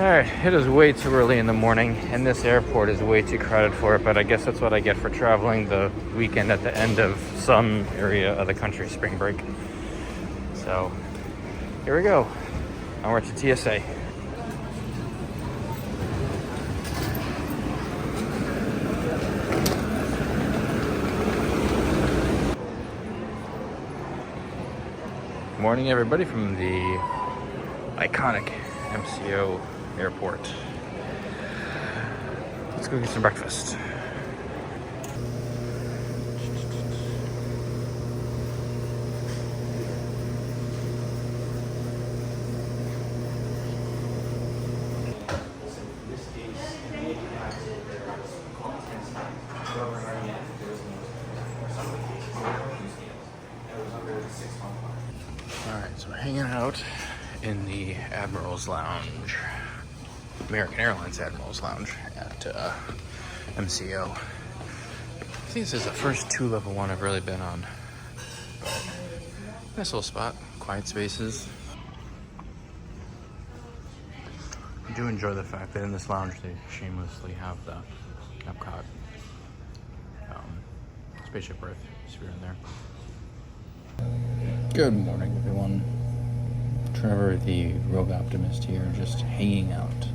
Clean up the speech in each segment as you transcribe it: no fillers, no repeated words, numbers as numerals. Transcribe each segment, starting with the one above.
Alright, it is way too early in the morning, and this airport is way too crowded for it, but I guess that's what I get for traveling the weekend at the end of some area of the country, spring break. So, here we go. Now we're to TSA. Morning, everybody, from the iconic MCO airport. Let's go get some breakfast. Alright, so we're hanging out in the Admiral's Lounge, American Airlines Admiral's Lounge at MCO. I think this is the first 2 level one I've really been on. But nice little spot, quiet spaces. I do enjoy the fact that in this lounge they shamelessly have the Epcot Spaceship Earth sphere in there. Good morning, everyone. Trevor, the rogue optimist here, just hanging out.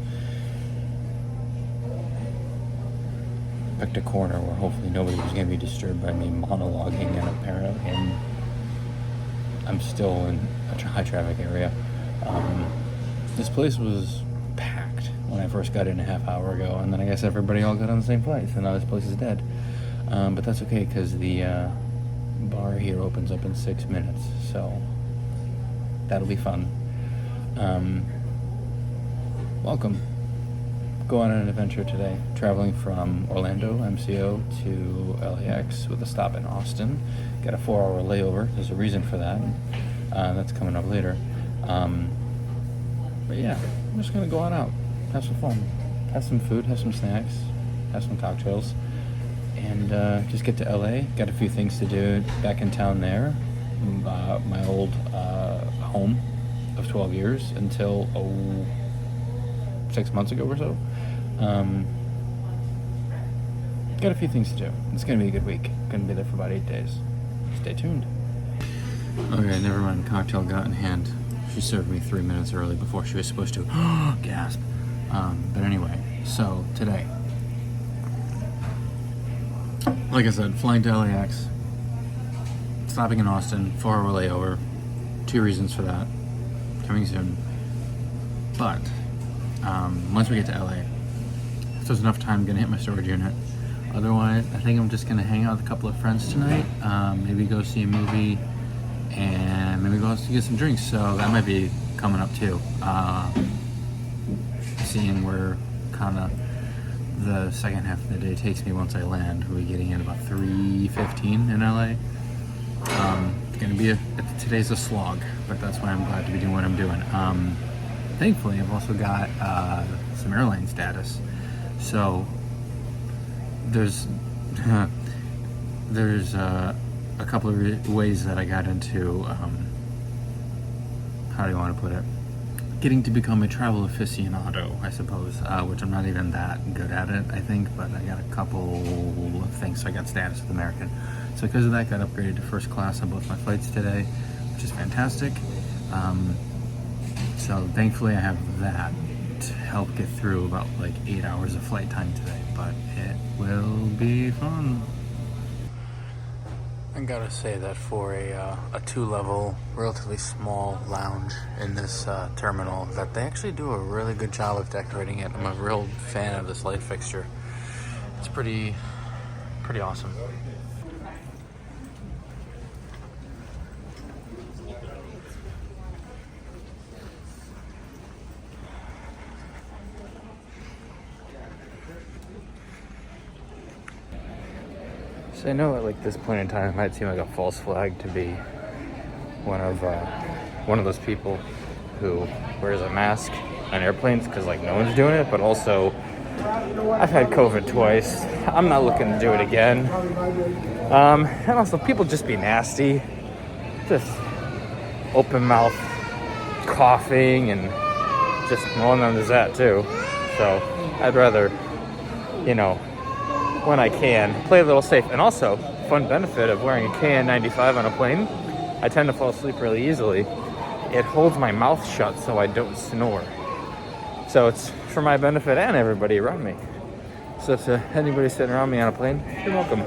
Picked a corner where hopefully nobody was going to be disturbed by me monologuing, and apparently I'm still in a high traffic area. This place was packed when I first got in a half hour ago, and then I guess everybody all got on the same flight, so now this place is dead. But that's okay, because the bar here opens up in 6 minutes, so that'll be fun. Welcome. Go on an adventure today, traveling from Orlando, MCO, to LAX with a stop in Austin. Got a 4-hour layover. There's a reason for that. That's coming up later. But yeah, I'm just gonna go on out, have some fun, have some food, have some snacks, have some cocktails, and just get to LA. Got a few things to do back in town there. My old home of 12 years until 6 months ago or so. Got a few things to do. It's gonna be a good week. Gonna be there for about 8 days. Stay tuned. Okay, never mind. Cocktail got in hand. She served me 3 minutes early before she was supposed to. Gasp. But anyway, so today, like I said, flying to LAX, stopping in Austin, 4-hour layover. 2 reasons for that. Coming soon. But once we get to LA, if there's enough time, I'm gonna hit my storage unit. Otherwise, I think I'm just gonna hang out with a couple of friends tonight. Maybe go see a movie, and maybe go out to get some drinks. So that might be coming up too. Seeing where kind of the second half of the day takes me once I land. We'll be getting in about 3:15 in LA. It's gonna be today's a slog, but that's why I'm glad to be doing what I'm doing. Thankfully, I've also got some airline status, so there's a couple of ways that I got into how do you want to put it? Getting to become a travel aficionado, I suppose, which I'm not even that good at it, I think, but I got a couple of things, so I got status with American. So because of that, got upgraded to first class on both my flights today, which is fantastic. So thankfully I have that to help get through about like 8 hours of flight time today, but it will be fun. I gotta say that for a 2-level, relatively small lounge in this terminal, that they actually do a really good job of decorating it. I'm a real fan of this light fixture. It's pretty awesome. So I know at like this point in time it might seem like a false flag to be one of those people who wears a mask on airplanes because like no one's doing it, but also I've had COVID twice. I'm not looking to do it again. And also people just be nasty, just open mouth coughing and just, well, then there's that too. So I'd rather, you know, when I can, play a little safe. And also, fun benefit of wearing a KN95 on a plane, I tend to fall asleep really easily. It holds my mouth shut so I don't snore. So it's for my benefit and everybody around me. So if anybody sitting around me on a plane, you're welcome.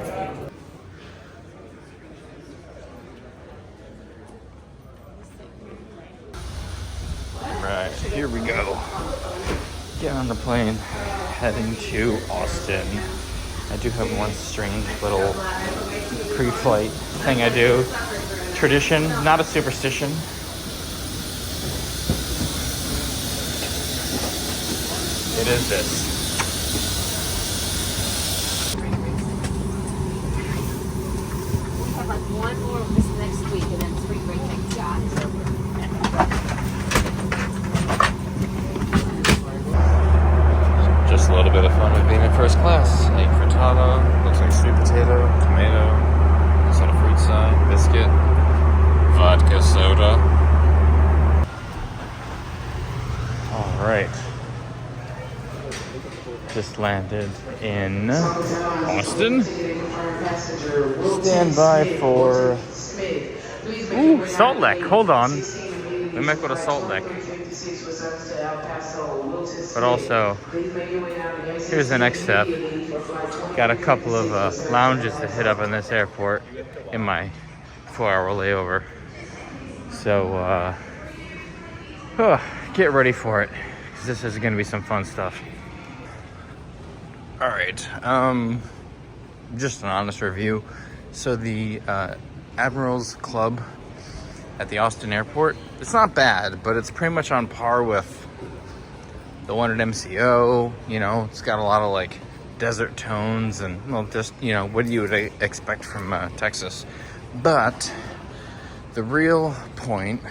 Right, here we go. Get on the plane, heading to Austin. I do have one strange little pre-flight thing I do. Tradition, not a superstition. It is this. We have like one more of this next week and then 3 great things, guys. Just a little bit of fun with being in first class. Egg frittata, looks like sweet potato, tomato, looks like a fruit side, biscuit, vodka soda. All right. Just landed in Austin. Stand by for Salt Lick. Hold on. We might go to Salt Lick. But also, here's the next step. Got a couple of lounges to hit up in this airport in my 4-hour layover. So, get ready for it, because this is going to be some fun stuff. All right, just an honest review. So the Admirals Club at the Austin airport, it's not bad, but it's pretty much on par with the one at MCO. You know, it's got a lot of like desert tones and, well, just, you know, what you would expect from Texas. But the real point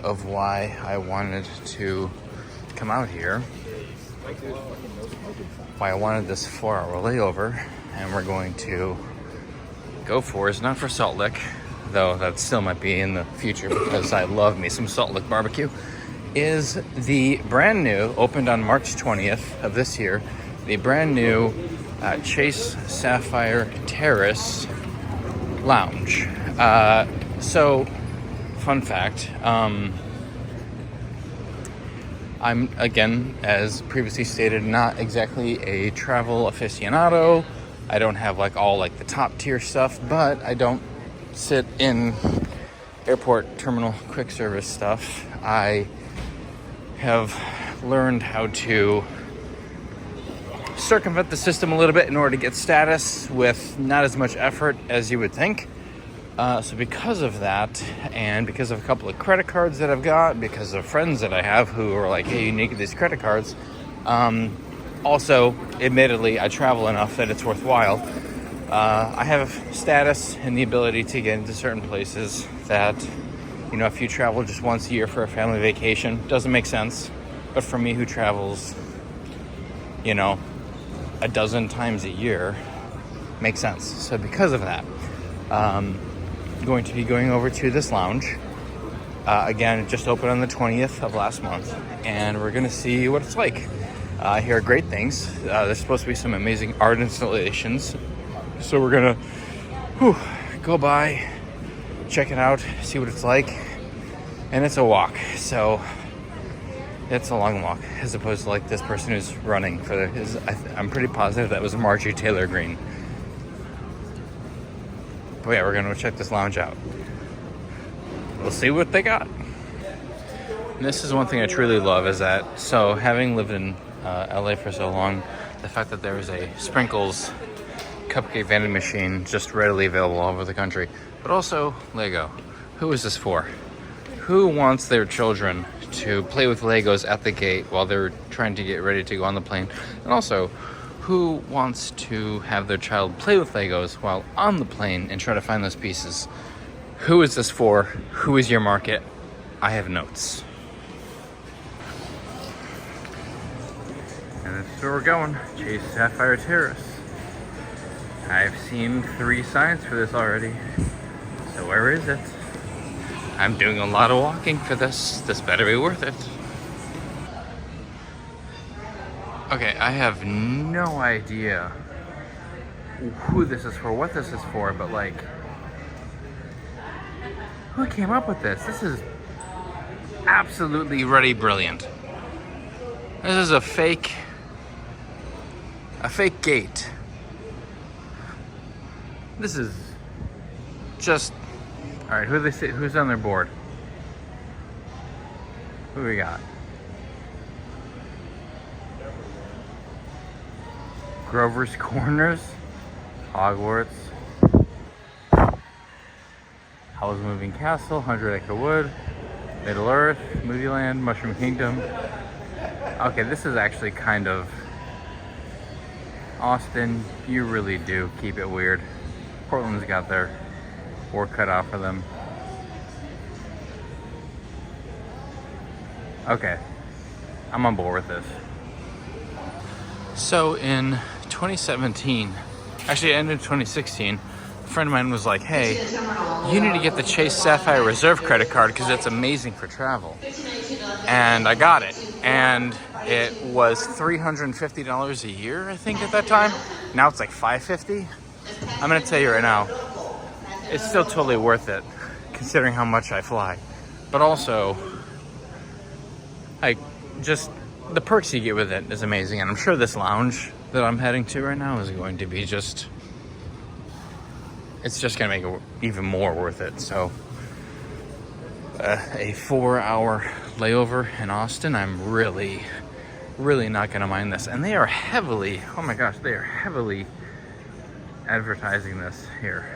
of why I wanted to come out here, why I wanted this 4-hour layover, and we're going to go for, is not for Salt Lick, though that still might be in the future because I love me some Salt Lick barbecue, is the brand new, opened on March 20th of this year, the brand new Chase Sapphire Terrace lounge. So, fun fact, I'm, again, as previously stated, not exactly a travel aficionado. I don't have like all like the top tier stuff, but I don't sit in airport terminal quick service stuff. I have learned how to circumvent the system a little bit in order to get status with not as much effort as you would think. So because of that, and because of a couple of credit cards that I've got, because of friends that I have who are like, hey, you need these credit cards. Also, admittedly, I travel enough that it's worthwhile. I have status and the ability to get into certain places that, you know, if you travel just once a year for a family vacation, doesn't make sense. But for me who travels, you know, a dozen times a year, makes sense. So because of that, going to be going over to this lounge. Again, it just opened on the 20th of last month, and we're going to see what it's like. I hear great things. There's supposed to be some amazing art installations. So we're going to go by, check it out, see what it's like. And it's a walk, so it's a long walk, as opposed to like this person who's running for I'm pretty positive that was Marjorie Taylor Greene. But yeah, we're going to check this lounge out. We'll see what they got. And this is one thing I truly love, is that, so having lived in LA for so long, the fact that there is a Sprinkles cupcake vending machine just readily available all over the country. But also Lego. Who is this for? Who wants their children to play with Legos at the gate while they're trying to get ready to go on the plane? And also, who wants to have their child play with Legos while on the plane and try to find those pieces? Who is this for? Who is your market? I have notes. And that's where we're going. Chase Sapphire Terrace. I've seen 3 signs for this already. So where is it? I'm doing a lot of walking for this. This better be worth it. Okay, I have no idea who this is for, what this is for, but like, who came up with this? This is absolutely really brilliant. This is a fake gate. This is just, all right, who's on their board? Who we got? Grover's Corners, Hogwarts, Howl's Moving Castle, 100 Acre Wood, Middle Earth, Moody Land, Mushroom Kingdom. Okay, this is actually kind of Austin. You really do keep it weird. Portland's got their work cut out for them. Okay, I'm on board with this. So in 2017, actually it ended in 2016, a friend of mine was like, hey, you need to get the Chase Sapphire Reserve credit card because it's amazing for travel. And I got it. And it was $350 a year, I think, at that time. Now it's like $550. I'm gonna tell you right now, it's still totally worth it considering how much I fly. But also, the perks you get with it is amazing, and I'm sure this lounge that I'm heading to right now is going to be it's just gonna make it even more worth it. So a 4-hour layover in Austin, I'm really not gonna mind this. And they are heavily, oh my gosh, they are heavily advertising this here.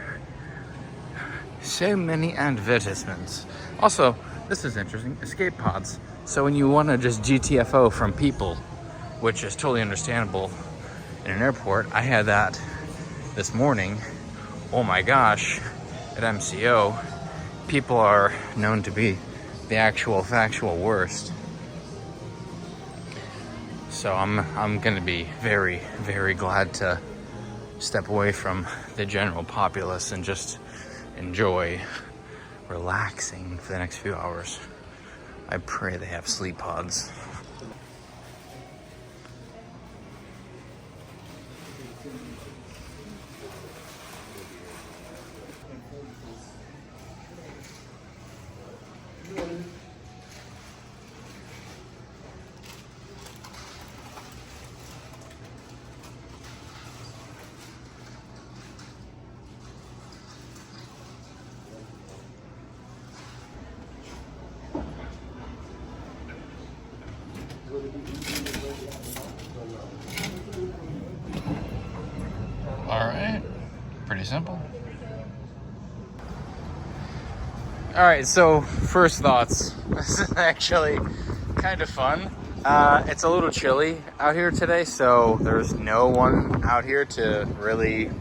So many advertisements. Also, this is interesting, escape pods. So when you want to just GTFO from people, which is totally understandable in an airport, I had that this morning. Oh my gosh, at MCO, people are known to be the actual factual worst. So I'm gonna be very, very glad to step away from the general populace and just enjoy relaxing for the next few hours. I pray they have sleep pods. All right, pretty simple. All right, so first thoughts. This is actually kind of fun. It's a little chilly out here today, so there's no one out here to really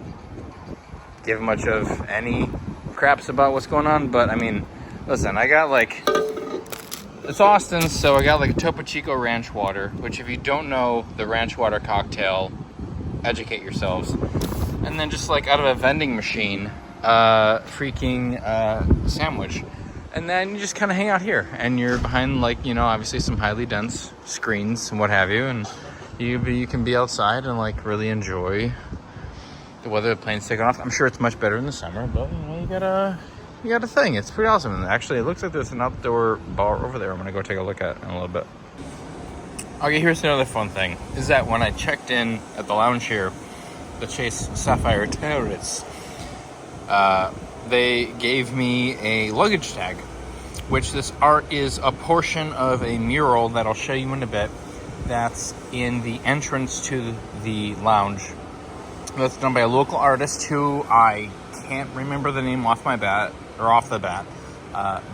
give much of any craps about what's going on. But I mean, listen, I got it's Austin, so I got like a Topo Chico ranch water, which if you don't know the ranch water cocktail, educate yourselves. And then just like out of a vending machine, freaking sandwich. And then you just kind of hang out here, and you're behind like, obviously some highly dense screens and what have you, and you can be outside and like really enjoy the weather. The plane's taking off. I'm sure it's much better in the summer, but you got a thing. It's pretty awesome. And actually, it looks like there's an outdoor bar over there. I'm gonna go take a look at in a little bit. Okay, here's another fun thing: is that when I checked in at the lounge here, the Chase Sapphire Terrace, they gave me a luggage tag, which this art is a portion of a mural that I'll show you in a bit. That's in the entrance to the lounge. That's done by a local artist who I can't remember the name off the bat,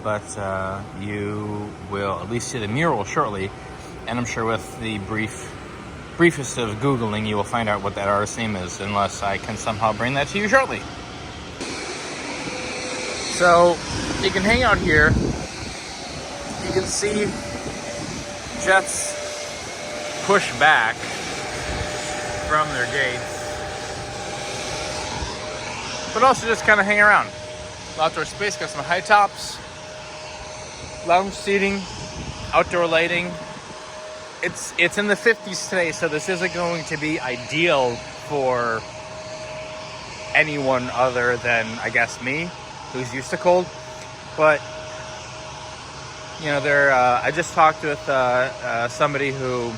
but you will at least see the mural shortly, and I'm sure with the briefest of Googling, you will find out what that artist's name is, unless I can somehow bring that to you shortly. So you can hang out here. You can see jets push back from their gates, but also just kind of hang around. Outdoor space, got some high tops, lounge seating, outdoor lighting. it's in the 50s today, so this isn't going to be ideal for anyone other than, I guess, me, who's used to cold. But you know, I just talked with somebody who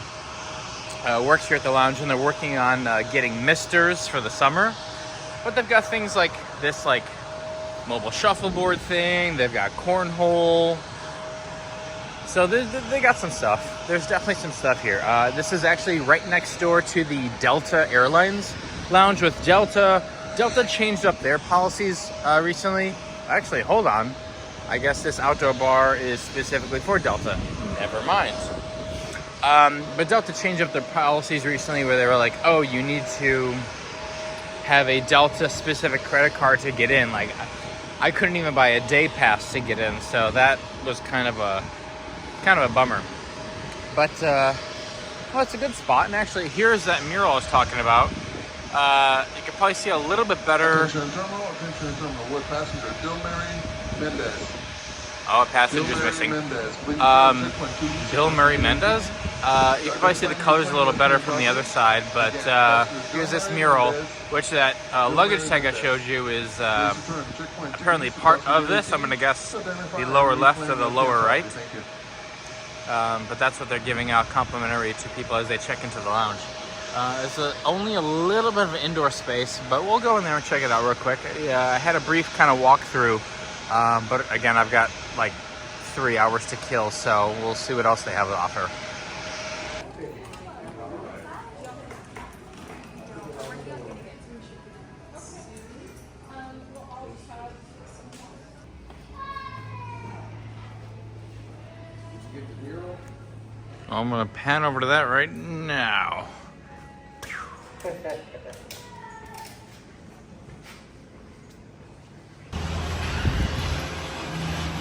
works here at the lounge, and they're working on getting misters for the summer. But they've got things like this, like mobile shuffleboard thing. They've got cornhole. So they got some stuff. There's definitely some stuff here. This is actually right next door to the Delta Airlines lounge with Delta. Delta changed up their policies recently. Actually, hold on. I guess this outdoor bar is specifically for Delta. Never mind. But Delta changed up their policies recently where they were like, oh, you need to have a Delta specific credit card to get in. Like, I couldn't even buy a day pass to get in, so that was kind of a bummer. But well, it's a good spot. And actually, here's that mural I was talking about. You can probably see a little bit better. Attention terminal, what passenger? Bill Murray Mendez. Oh, a passenger's missing. Bill Murray Mendez? You can probably see the colors a little better from the other side, but here's this mural, which that luggage tag I showed you is apparently part of this. I'm going to guess the lower left or the lower right. But that's what they're giving out complimentary to people as they check into the lounge. It's only a little bit of an indoor space, but we'll go in there and check it out real quick. I had a brief kind of walkthrough, but again, I've got like 3 hours to kill, so we'll see what else they have to offer. I'm gonna pan over to that right now.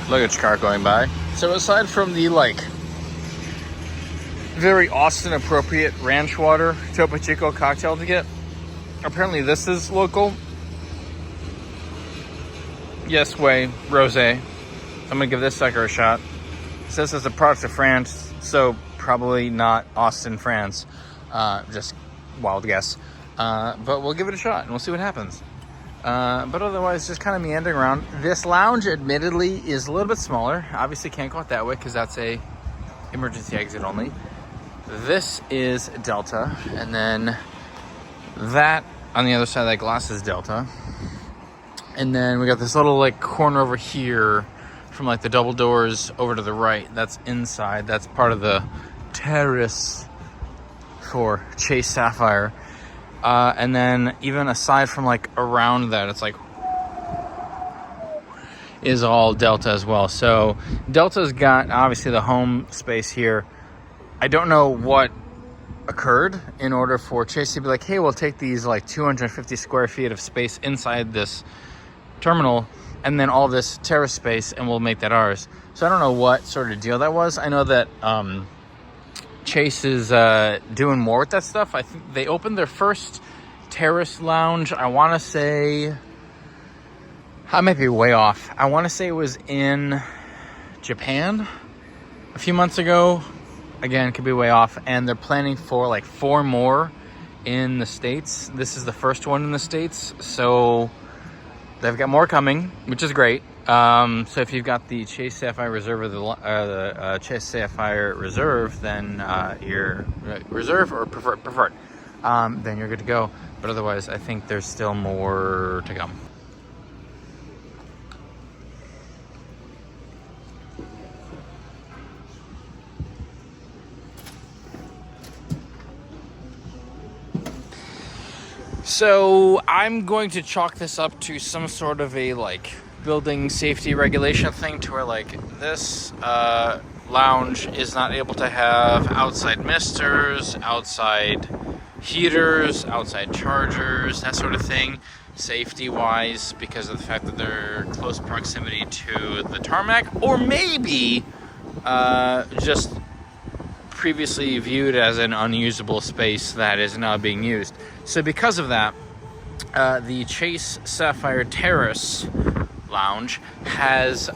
Luggage car going by. So aside from the very Austin appropriate ranch water Topo Chico cocktail to get, apparently this is local. Yes, way rosé. I'm gonna give this sucker a shot. It says it's a product of France, so probably not Austin, France. Just wild guess. But we'll give it a shot and we'll see what happens. But otherwise, just kind of meandering around. This lounge, admittedly, is a little bit smaller. Obviously, can't go out that way because that's a emergency exit only. This is Delta, and then that on the other side of that glass is Delta. And then we got this little corner over here from the double doors over to the right. That's inside. That's part of the terrace for Chase Sapphire. And then even aside from around that, it's is all Delta as well. So Delta's got obviously the home space here. I don't know what occurred in order for Chase to be like, hey, we'll take these 250 square feet of space inside this terminal and then all this terrace space and we'll make that ours. So I don't know what sort of deal that was. I know that Chase is doing more with that stuff. I think they opened their first terrace lounge, I want to say, I might be way off. I want to say it was in Japan a few months ago. Again, could be way off. And they're planning for 4 more in the States. This is the first one in the States. So they've got more coming, which is great. So if you've got the Chase Sapphire Reserve or the Chase Sapphire Reserve, then you're reserve or preferred. Then you're good to go. But otherwise, I think there's still more to come. So I'm going to chalk this up to some sort of a building safety regulation thing to where this lounge is not able to have outside misters, outside heaters, outside chargers, that sort of thing, safety wise, because of the fact that they're close proximity to the tarmac, or maybe just previously viewed as an unusable space that is now being used. So because of that, the Chase Sapphire Terrace lounge has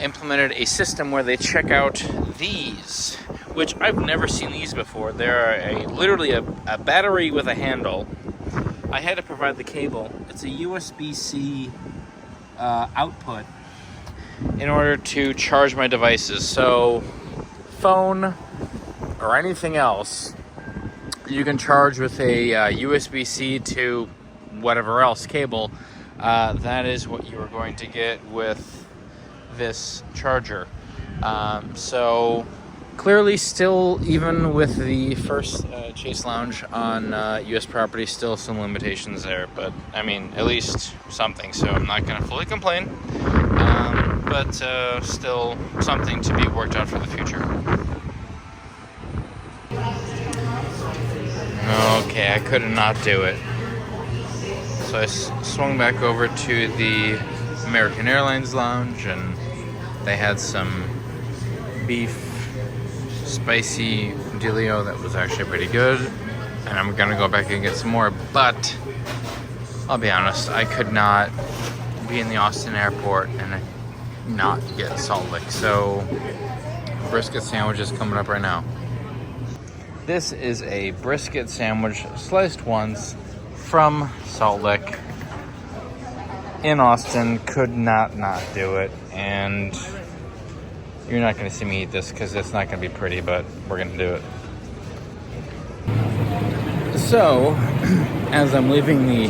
implemented a system where they check out these, which I've never seen these before. They're literally a battery with a handle. I had to provide the cable. It's a USB-C output in order to charge my devices. So phone or anything else, you can charge with a USB-C to whatever else cable. That is what you are going to get with this charger. So clearly still, even with the first Chase Lounge on US property, still some limitations there, but I mean, at least something, so I'm not gonna fully complain, but still something to be worked out for the future. Okay, I could not do it. So I swung back over to the American Airlines Lounge, and they had some beef spicy dealio that was actually pretty good, and I'm gonna go back and get some more. But I'll be honest, I could not be in the Austin airport and not get Salt Lick. So brisket sandwich is coming up right now. This is a brisket sandwich, sliced ones, from Salt Lick in Austin. Could not do it, and you're not going to see me eat this because it's not going to be pretty, but we're going to do it. So, as I'm leaving the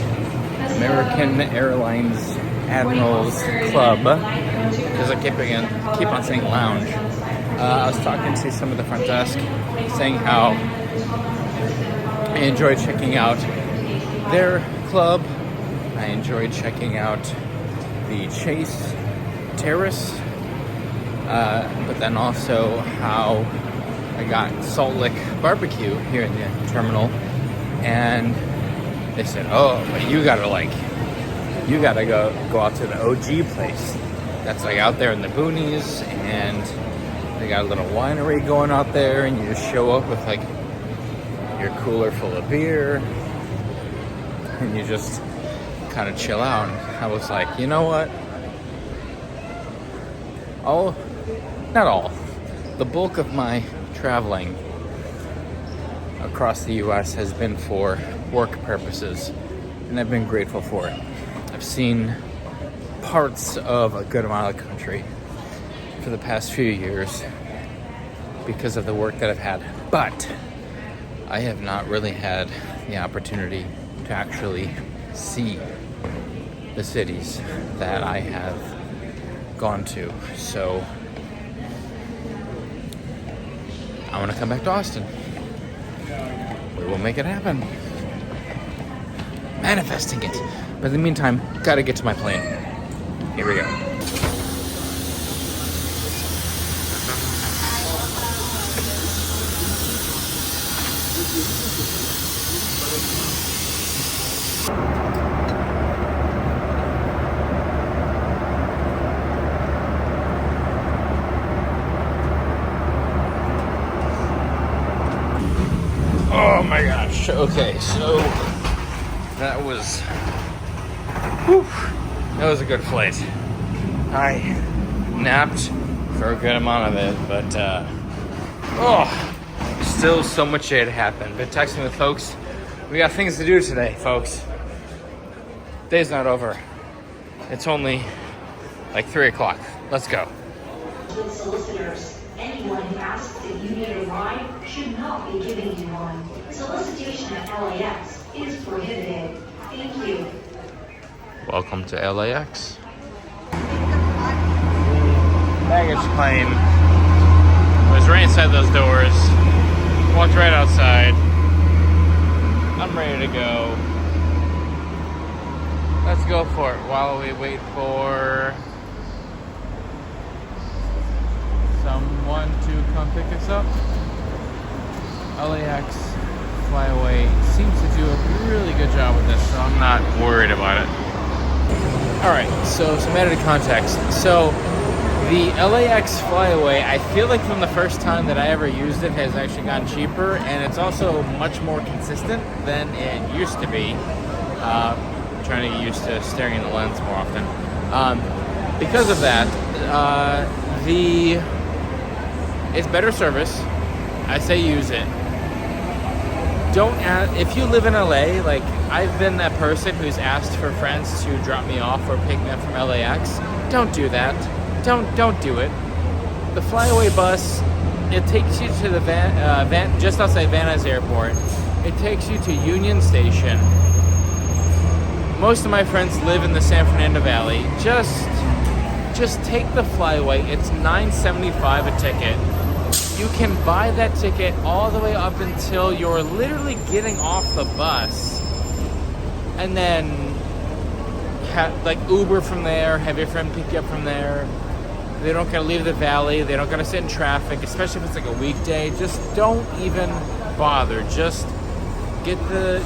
American Airlines Admirals Club, because I keep on saying lounge, I was talking to some of the front desk, saying how I enjoyed checking out their club. I enjoyed checking out the Chase Terrace, but then also how I got Salt Lick BBQ here in the terminal, and they said, "Oh, but you gotta go out to the OG place that's like out there in the boonies, and they got a little winery going out there, and you just show up with like your cooler full of beer, and you just kind of chill out." And I was like, you know what? The bulk of my traveling across the US has been for work purposes, and I've been grateful for it. I've seen parts of a good amount of the country for the past few years because of the work that I've had, but I have not really had the opportunity to actually see the cities that I have gone to. So I want to come back to Austin. We will make it happen. Manifesting it. But in the meantime, gotta get to my plane. Here we go. Oh my gosh. Okay, so that was a good flight. I napped for a good amount of it, but still so much shit happened. Been texting with folks. We got things to do today, folks. Day's not over. It's only like 3 o'clock. Let's go. Solicitors, anyone who asks if you need a ride should not be giving you one. Solicitation at LAX is prohibited. Thank you. Welcome to LAX. Baggage claim. Was right inside those doors. Walked right outside. I'm ready to go. Let's go for it while we wait for someone to come pick us up. LAX Flyaway seems to do a really good job with this, so I'm not worried about it. Alright, so some added context. So the LAX Flyaway, I feel like from the first time that I ever used it, has actually gotten cheaper, and it's also much more consistent than it used to be. Trying to get used to staring in the lens more often. because of that, it's better service. I say use it. Don't if you live in LA, like I've been that person who's asked for friends to drop me off or pick me up from LAX. Don't do that. Don't do it. The flyaway bus, it takes you to the just outside Van Nuys Airport. It takes you to Union Station. Most of my friends live in the San Fernando Valley. Just take the flyaway. It's $9.75 a ticket. You can buy that ticket all the way up until you're literally getting off the bus, and then like Uber from there, have your friend pick you up from there. They don't gotta leave the valley, they don't gotta sit in traffic, especially if it's like a weekday. Just don't even bother. Just get the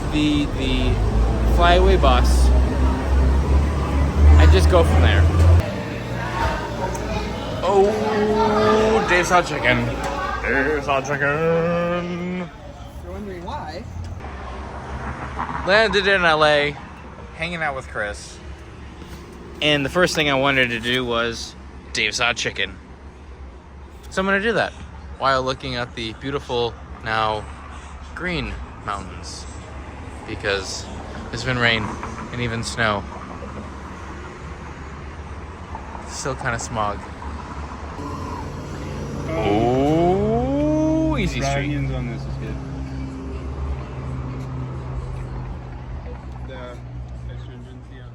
flyaway bus and just go from there. Oh, Dave's Hot Chicken. Dave's Hot Chicken. You're wondering why? Landed in LA, hanging out with Chris. And the first thing I wanted to do was Dave's Hot Chicken. So I'm going to do that while looking at the beautiful, now green mountains. Because there's been rain and even snow. Still kind of smog. Oh, easy Fried street. onions on this is good. The astringency on